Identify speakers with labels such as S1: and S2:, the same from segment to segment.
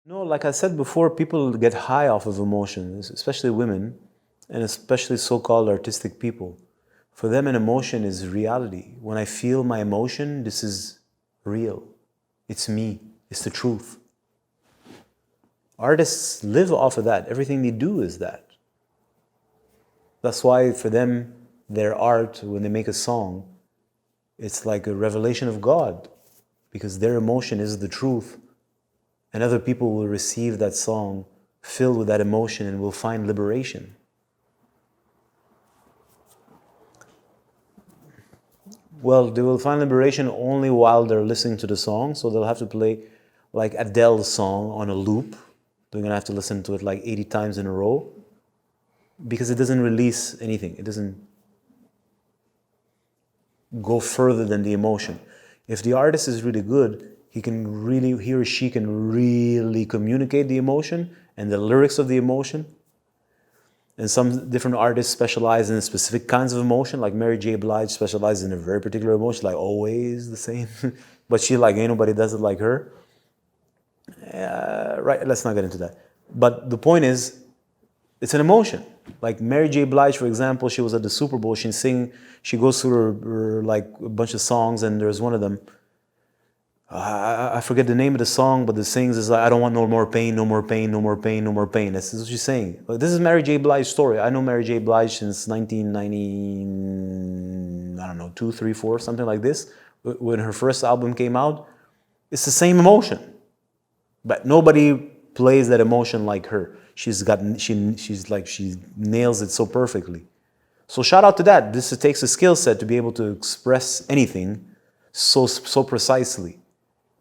S1: No, like I said before, people get high off of emotions, especially women, and especially so-called artistic people. For them, an emotion is reality. When I feel my emotion, this is real. It's me. It's the truth. Artists live off of that. Everything they do is that. That's why for them, their art, when they make a song, it's like a revelation of God, because their emotion is the truth. And other people will receive that song filled with that emotion and will find liberation. Well, they will find liberation only while they're listening to the song, so they'll have to play like Adele's song on a loop. They're gonna have to listen to it like 80 times in a row because it doesn't release anything. It doesn't go further than the emotion. If the artist is really good, he or she can really communicate the emotion and the lyrics of the emotion. And some different artists specialize in specific kinds of emotion, like Mary J. Blige specializes in a very particular emotion, like always the same. But she, like, ain't nobody does it like her. Right, let's not get into that. But the point is, it's an emotion. Like Mary J. Blige, for example, she was at the Super Bowl, she goes through her like a bunch of songs, and there's one of them, I forget the name of the song, but the sings is like, I don't want no more pain, no more pain, no more pain, no more pain. This is what she's saying. This is Mary J. Blige's story. I know Mary J. Blige since 1990, I don't know, 2, 3, 4, something like this. When her first album came out, it's the same emotion. But nobody plays that emotion like her. She nails it so perfectly. So shout out to that. It takes a skill set to be able to express anything so precisely.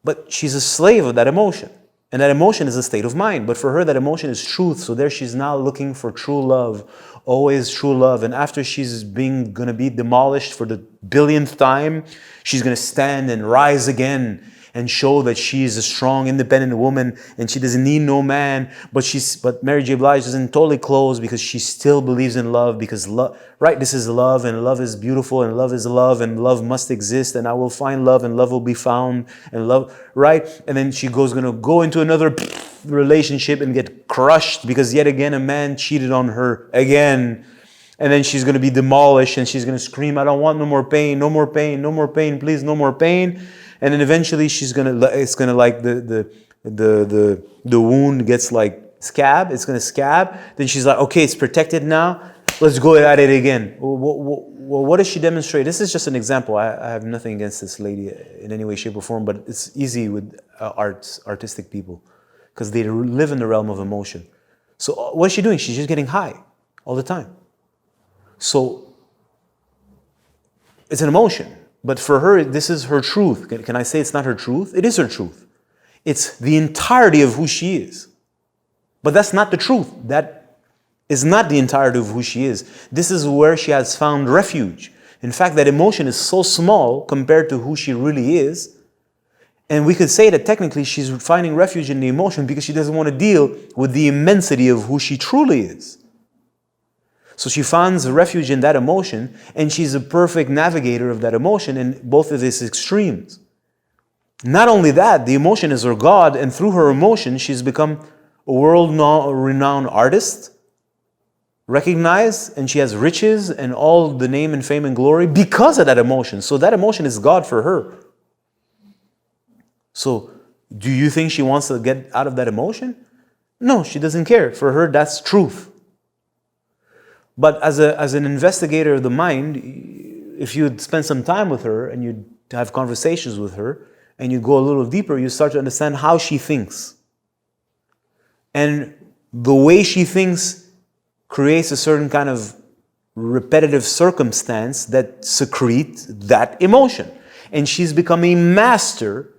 S1: But she's a slave of that emotion. And that emotion is a state of mind. But for her, that emotion is truth. So there she's now looking for true love. Always true love. And after she's gonna be demolished for the billionth time, she's gonna stand and rise again and show that she is a strong, independent woman and she doesn't need no man. But Mary J. Blige doesn't totally close because she still believes in love, because love, right? This is love, and love is beautiful, and love is love, and love must exist, and I will find love, and love will be found, and love, right? And then gonna go into another relationship and get crushed because yet again a man cheated on her again. And then she's going to be demolished and she's going to scream, I don't want no more pain, no more pain, no more pain, please, no more pain. And then eventually it's gonna like the wound gets like scab, it's gonna scab. Then she's like, okay, it's protected now, let's go at it again. Well, what does she demonstrate? This is just an example. I have nothing against this lady in any way, shape, or form, but it's easy with artistic people because they live in the realm of emotion. So what is she doing? She's just getting high all the time. So it's an emotion. But for her, this is her truth. Can I say it's not her truth? It is her truth. It's the entirety of who she is. But that's not the truth. That is not the entirety of who she is. This is where she has found refuge. In fact, that emotion is so small compared to who she really is. And we could say that technically she's finding refuge in the emotion because she doesn't want to deal with the immensity of who she truly is. So she finds refuge in that emotion, and she's a perfect navigator of that emotion in both of these extremes. Not only that, the emotion is her God, and through her emotion, she's become a world-renowned artist, recognized, and she has riches and all the name and fame and glory because of that emotion. So that emotion is God for her. So do you think she wants to get out of that emotion? No, she doesn't care. For her, that's truth. But as an investigator of the mind, if you'd spend some time with her and you'd have conversations with her and you go a little deeper, you start to understand how she thinks. And the way she thinks creates a certain kind of repetitive circumstance that secretes that emotion. And she's become a master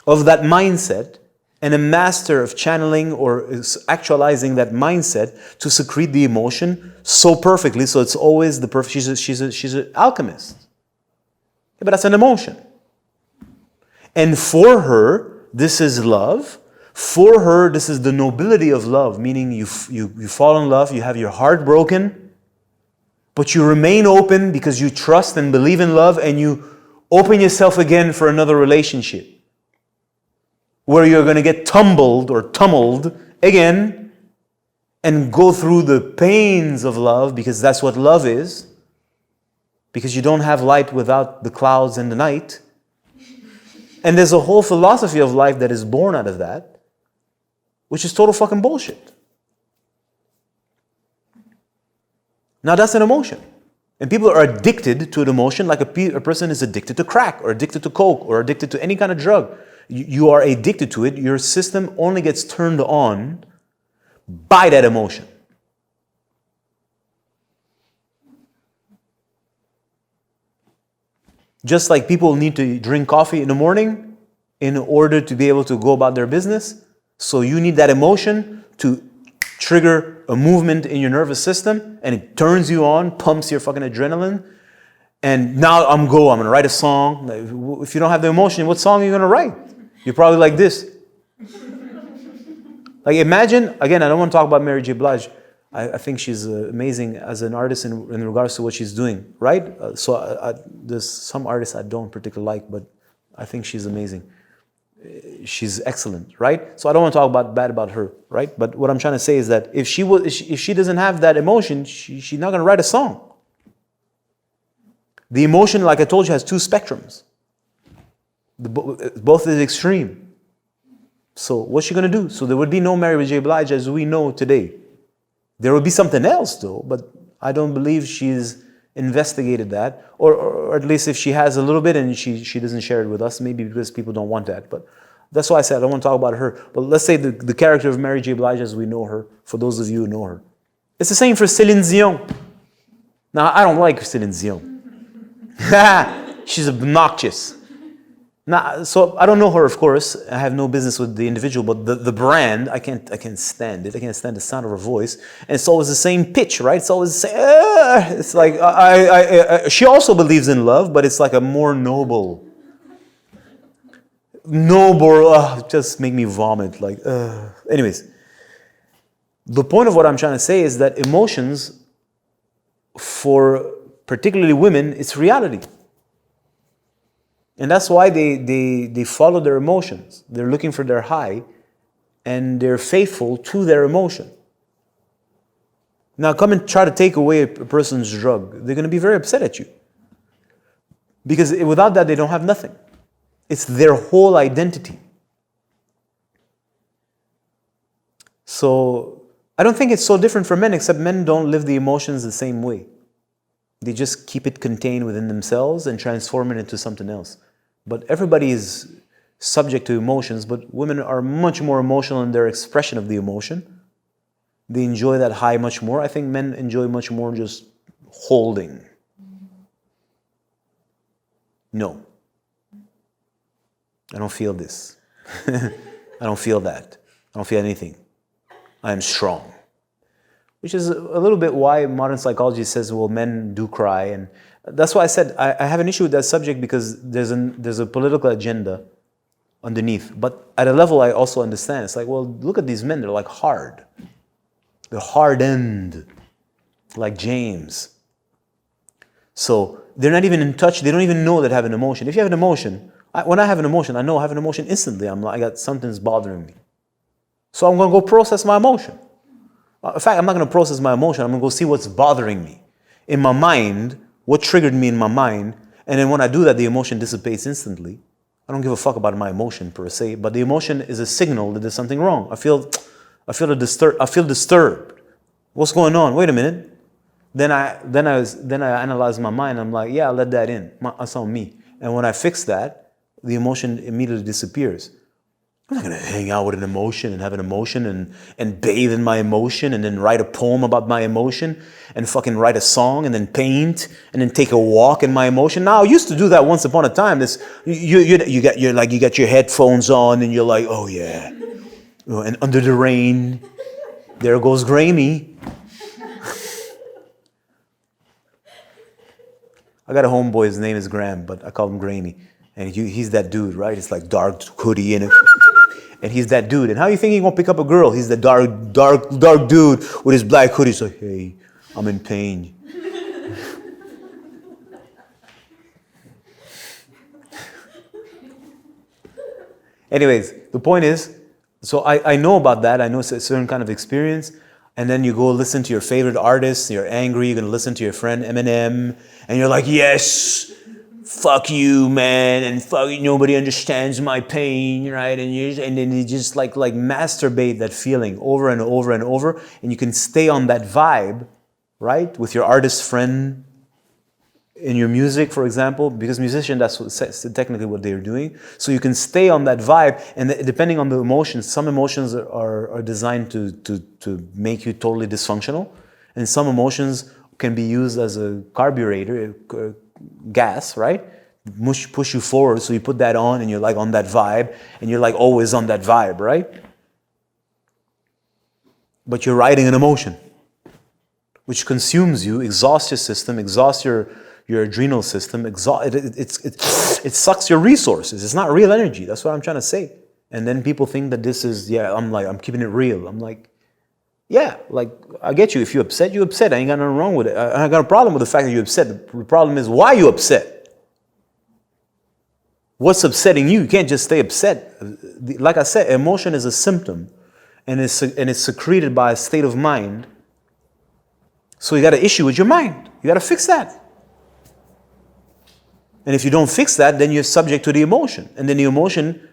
S1: of that mindset and a master of channeling or actualizing that mindset to secrete the emotion so perfectly. So it's always the perfect. She's an alchemist. Yeah, but that's an emotion. And for her, this is love. For her, this is the nobility of love, meaning you fall in love, you have your heart broken, but you remain open because you trust and believe in love, and you open yourself again for another relationship. where you're going to get tumbled or tumbled again and go through the pains of love, because that's what love is. Because you don't have light without the clouds and the night. And there's a whole philosophy of life that is born out of that, which is total fucking bullshit. Now that's an emotion. And people are addicted to an emotion like a person is addicted to crack or addicted to coke or addicted to any kind of drug. You are addicted to it. Your system only gets turned on by that emotion. Just like people need to drink coffee in the morning in order to be able to go about their business. So you need that emotion to trigger a movement in your nervous system, and it turns you on, pumps your fucking adrenaline. And now I'm going to write a song. If you don't have the emotion, what song are you going to write? You're probably like this. Like imagine, again, I don't want to talk about Mary J. Blige. I think she's amazing as an artist in regards to what she's doing, right? There's some artists I don't particularly like, but I think she's amazing. She's excellent, right? So I don't want to talk bad about her, right? But what I'm trying to say is that if she doesn't have that emotion, she's not going to write a song. The emotion, like I told you, has two spectrums. Both is extreme. So what's she going to do? So there would be no Mary J. Blige as we know today. There will be something else though, but I don't believe she's investigated that, or at least if she has a little bit and she doesn't share it with us, maybe because people don't want that. But that's why I said I don't want to talk about her. But let's say the character of Mary J. Blige as we know her, for those of you who know her. It's the same for Céline Dion. Now, I don't like Céline Dion. She's obnoxious. Now, so I don't know her, of course. I have no business with the individual, but the brand, I can't stand it. I can't stand the sound of her voice. And it's always the same pitch, right? It's always the same. It's like, she also believes in love, but it's like a more noble, just make me vomit. Anyways, the point of what I'm trying to say is that emotions, for particularly women, it's reality. And that's why they follow their emotions. They're looking for their high, and they're faithful to their emotion. Now come and try to take away a person's drug. They're going to be very upset at you. Because without that, they don't have nothing. It's their whole identity. So I don't think it's so different for men, except men don't live the emotions the same way. They just keep it contained within themselves and transform it into something else. But everybody is subject to emotions, but women are much more emotional in their expression of the emotion. They enjoy that high much more. I think men enjoy much more just holding. No. I don't feel this. I don't feel that. I don't feel anything. I am strong. Which is a little bit why modern psychology says, well, men do cry. And that's why I said I have an issue with that subject, because there's a political agenda underneath. But at a level I also understand. It's like, well, look at these men. They're like hard. They're hardened. Like James. So they're not even in touch. They don't even know that they have an emotion. If you have an emotion, when I have an emotion, I know I have an emotion instantly. I got something's bothering me. So I'm going to go process my emotion. In fact, I'm not going to process my emotion. I'm going to go see what's bothering me in my mind, what triggered me in my mind. And then when I do that, the emotion dissipates instantly. I don't give a fuck about my emotion per se, but the emotion is a signal that there's something wrong. I feel disturbed. What's going on? Wait a minute. Then I analyze my mind. I'm like, yeah, I let that in. That's on me. And when I fix that, the emotion immediately disappears. I'm not going to hang out with an emotion and have an emotion and bathe in my emotion and then write a poem about my emotion and fucking write a song and then paint and then take a walk in my emotion. Now, I used to do that once upon a time. You got your headphones on and you're like, oh yeah. And under the rain, there goes Grammy. I got a homeboy, his name is Graham, but I call him Grammy. And he's that dude, right? It's like dark hoodie and he's that dude. And how you think he's gonna pick up a girl? He's the dark dude with his black hoodie. So, hey, I'm in pain. Anyways, the point is, so I know about that. I know it's a certain kind of experience. And then you go listen to your favorite artist. You're angry. You're going to listen to your friend Eminem. And you're like, yes, fuck you, man. And fuck, nobody understands my pain, right? And then you just like masturbate that feeling over and over and over. And you can stay on that vibe, right? With your artist friend. In your music, for example, because musician, that's technically what they're doing. So you can stay on that vibe, and depending on the emotions, some emotions are designed to make you totally dysfunctional, and some emotions can be used as a carburetor, gas, right? Push you forward, so you put that on, and you're like on that vibe, and you're like always on that vibe, right? But you're riding an emotion, which consumes you, exhausts your system, exhausts your adrenal system, it sucks your resources. It's not real energy. That's what I'm trying to say. And then people think that this is, I'm keeping it real. I'm like, yeah, like, I get you. If you're upset, you're upset. I ain't got nothing wrong with it. I got a problem with the fact that you're upset. The problem is why you upset. What's upsetting you? You can't just stay upset. Like I said, emotion is a symptom, and it's secreted by a state of mind. So you got an issue with your mind. You got to fix that. And if you don't fix that, then you're subject to the emotion. And then the emotion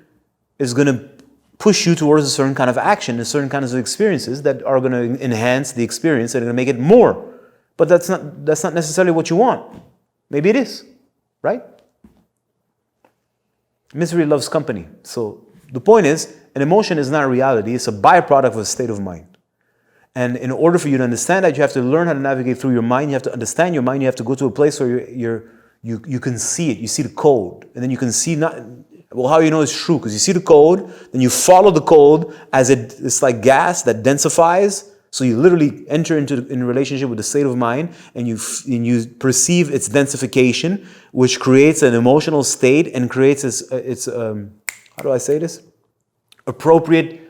S1: is going to push you towards a certain kind of action, a certain kinds of experiences that are going to enhance the experience and are going to make it more. But that's not necessarily what you want. Maybe it is, right? Misery loves company. So the point is, an emotion is not reality. It's a byproduct of a state of mind. And in order for you to understand that, you have to learn how to navigate through your mind. You have to understand your mind. You have to go to a place where you can see it. You see the code. And then you can see how you know it's true. Because you see the code, then you follow the code as it's like gas that densifies. So you literally enter in relationship with the state of mind, and you perceive its densification, which creates an emotional state and creates its how do I say this? Appropriate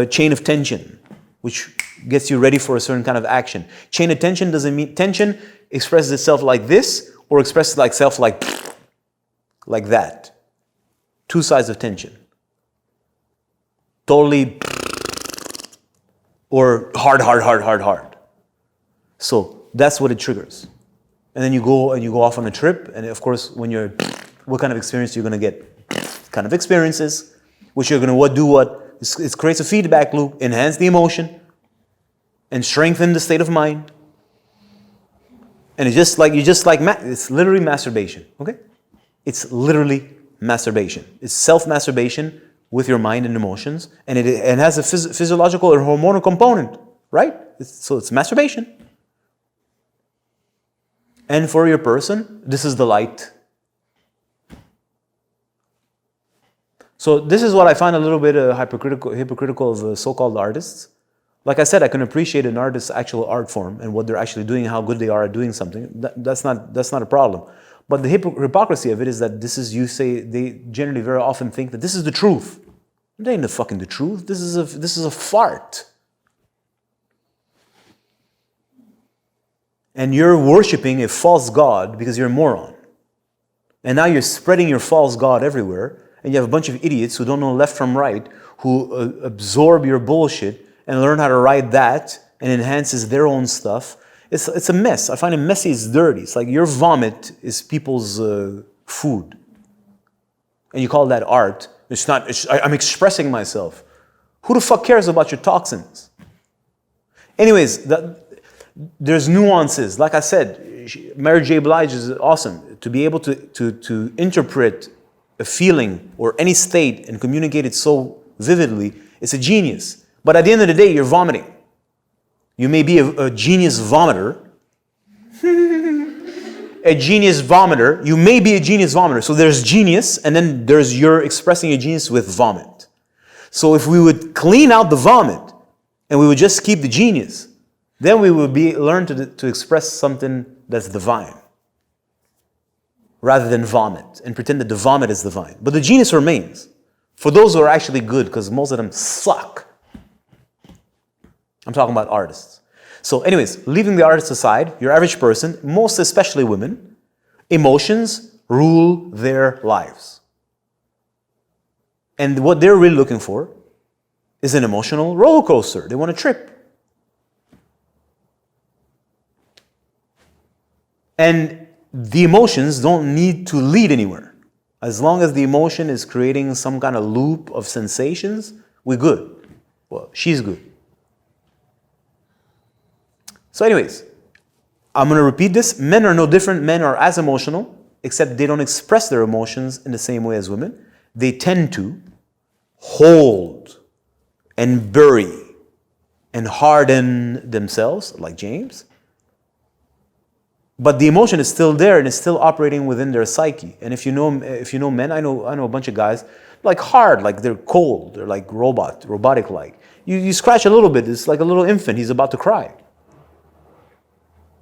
S1: chain of tension, which gets you ready for a certain kind of action. Chain of tension doesn't mean tension expresses itself like this, or expresses itself like that. Two sides of tension. Totally, or hard. So that's what it triggers. And then you go off on a trip, and of course, what kind of experience you're going to get? Kind of experiences, which you're going to do what? It creates a feedback loop, enhance the emotion, and strengthen the state of mind. And it's literally masturbation, okay? It's literally masturbation. It's self-masturbation with your mind and emotions, and it has a physiological or hormonal component, right? So it's masturbation. And for your person, this is the light. So this is what I find a little bit hypocritical of so-called artists. Like I said, I can appreciate an artist's actual art form and what they're actually doing, how good they are at doing something. That's not a problem. But the hypocrisy of it is that they generally very often think that this is the truth. It ain't the truth. This is a fart. And you're worshiping a false god because you're a moron. And now you're spreading your false god everywhere, and you have a bunch of idiots who don't know left from right, who absorb your bullshit and learn how to ride that, and enhances their own stuff. It's a mess. I find it messy. It's dirty. It's like your vomit is people's food, and you call that art. It's not. I'm expressing myself. Who the fuck cares about your toxins? Anyways, there's nuances. Like I said, Mary J. Blige is awesome. To be able to interpret a feeling or any state and communicate it so vividly, it's a genius. But at the end of the day, you're vomiting. You may be a genius vomiter. A genius vomiter. You may be a genius vomiter. So there's genius, and then there's you're expressing your genius with vomit. So if we would clean out the vomit, and we would just keep the genius, then we would learn to express something that's divine, rather than vomit, and pretend that the vomit is divine. But the genius remains, for those who are actually good, because most of them suck. I'm talking about artists. So anyways, leaving the artists aside, your average person, most especially women, emotions rule their lives. And what they're really looking for is an emotional roller coaster. They want to trip. And the emotions don't need to lead anywhere. As long as the emotion is creating some kind of loop of sensations, we're good. Well, she's good. So anyways, I'm going to repeat this. Men are no different. Men are as emotional, except they don't express their emotions in the same way as women. They tend to hold and bury and harden themselves, like James. But the emotion is still there and it's still operating within their psyche. And if you know men, I know a bunch of guys like hard, like they're cold, they're like robotic like. You scratch a little bit, it's like a little infant, he's about to cry.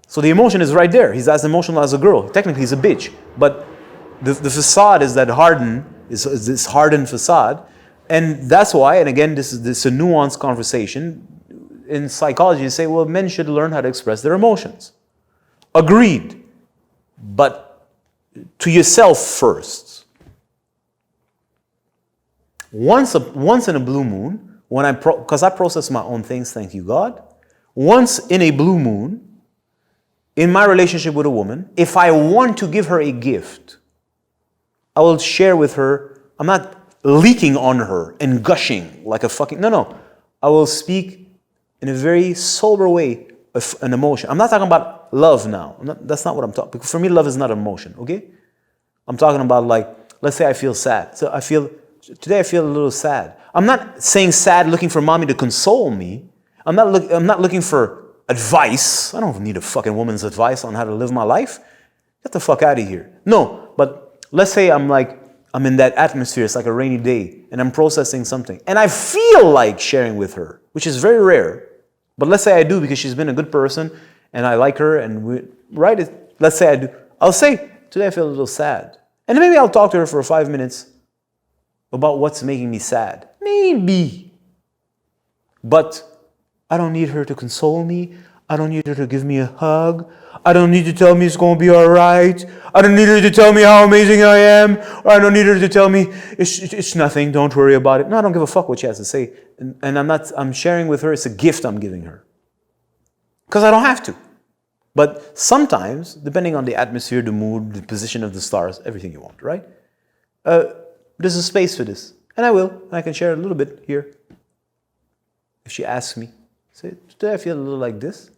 S1: So the emotion is right there. He's as emotional as a girl. Technically he's a bitch. But the facade is that is this hardened facade. And that's why, and again, this is a nuanced conversation. In psychology, you say, well, men should learn how to express their emotions. Agreed, but to yourself first. Once in a blue moon, because I process my own things, thank you God. Once in a blue moon, in my relationship with a woman, if I want to give her a gift, I will share with her. I'm not leaking on her and gushing like a fucking, no. I will speak in a very sober way of an emotion. I'm not talking about love now. That's not what I'm talking. Because for me, love is not emotion, okay? I'm talking about like, let's say I feel sad. So today I feel a little sad. I'm not saying sad looking for mommy to console me. I'm not looking for advice. I don't need a fucking woman's advice on how to live my life. Get the fuck out of here. No, but let's say I'm in that atmosphere, it's like a rainy day, and I'm processing something. And I feel like sharing with her, which is very rare. But let's say I do because she's been a good person, and I like her, and let's say I do. I'll say, today I feel a little sad. And maybe I'll talk to her for 5 minutes about what's making me sad. Maybe. But I don't need her to console me. I don't need her to give me a hug. I don't need to tell me it's going to be all right. I don't need her to tell me how amazing I am. Or I don't need her to tell me it's nothing, don't worry about it. No, I don't give a fuck what she has to say. And I'm sharing with her, it's a gift I'm giving her. Because I don't have to. But sometimes, depending on the atmosphere, the mood, the position of the stars, everything you want, right? There's a space for this. And I will. And I can share a little bit here. If she asks me, say, today I feel a little like this.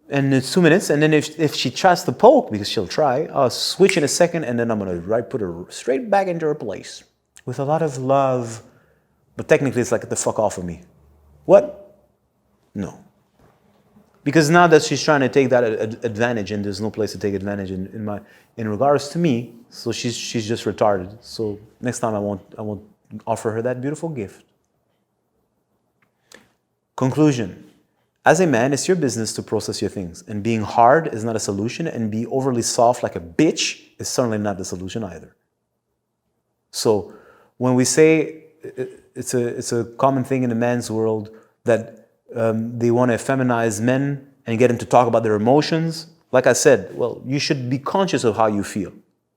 S1: And it's 2 minutes, and then if she tries to poke, because she'll try, I'll switch in a second, and then I'm going to put her straight back into her place. With a lot of love. But technically it's like, get the fuck off of me. What? No. Because now that she's trying to take that advantage, and there's no place to take advantage in regards to me, so she's just retarded. So next time I won't offer her that beautiful gift. Conclusion. As a man, it's your business to process your things. And being hard is not a solution, and be overly soft like a bitch is certainly not the solution either. So when we say it's a common thing in the man's world that they want to feminize men and get them to talk about their emotions, like I said, well, you should be conscious of how you feel.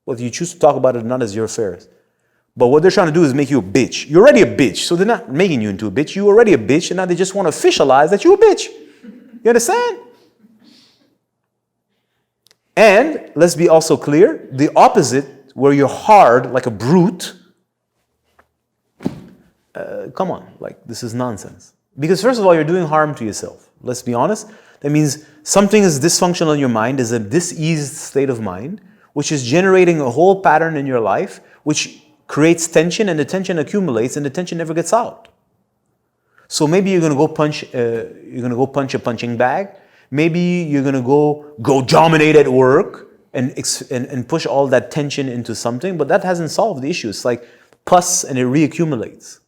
S1: Whether you choose to talk about it or not is your affairs. But what they're trying to do is make you a bitch. You're already a bitch, so they're not making you into a bitch. You're already a bitch, and now they just want to officialize that you're a bitch. You understand? And let's be also clear, the opposite, where you're hard like a brute, come on, like this is nonsense. Because first of all, you're doing harm to yourself. Let's be honest. That means something is dysfunctional in your mind, is a diseased state of mind, which is generating a whole pattern in your life, which creates tension, and the tension accumulates, and the tension never gets out. So maybe you're gonna go punch a punching bag. Maybe you're gonna go dominate at work and push all that tension into something, but that hasn't solved the issue. It's like pus and it reaccumulates.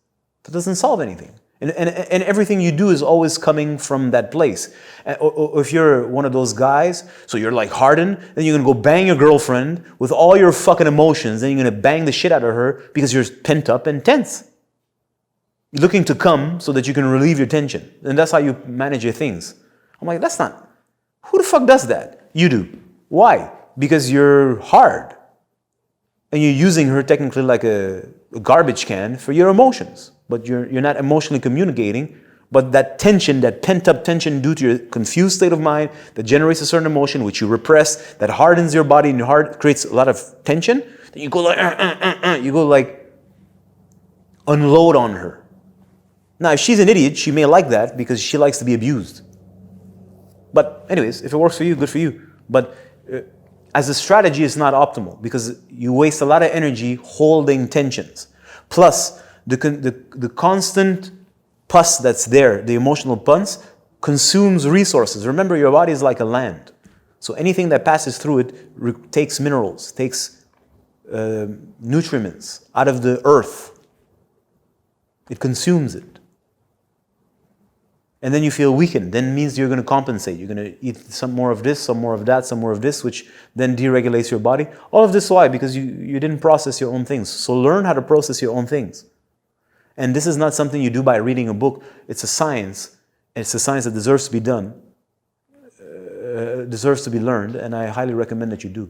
S1: That doesn't solve anything. And everything you do is always coming from that place. Or if you're one of those guys, so you're like hardened, then you're gonna go bang your girlfriend with all your fucking emotions, then you're gonna bang the shit out of her because you're pent up and tense. You're looking to come so that you can relieve your tension. And that's how you manage your things. I'm like, that's not, who the fuck does that? You do. Why? Because you're hard. And you're using her technically like a garbage can for your emotions. But you're not emotionally communicating. But that tension, that pent-up tension due to your confused state of mind that generates a certain emotion which you repress, that hardens your body and your heart, creates a lot of tension. Then you go like, you go like unload on her. Now, if she's an idiot, she may like that because she likes to be abused. But anyways, if it works for you, good for you. But as a strategy, it's not optimal because you waste a lot of energy holding tensions. Plus, the constant pus that's there, the emotional pus, consumes resources. Remember, your body is like a land. So anything that passes through it takes minerals, takes nutriments out of the earth. It consumes it. And then you feel weakened. Then it means you're going to compensate. You're going to eat some more of this, some more of that, some more of this, which then deregulates your body. All of this, why? Because you didn't process your own things. So learn how to process your own things. And this is not something you do by reading a book. It's a science. It's a science that deserves to be done, deserves to be learned, and I highly recommend that you do.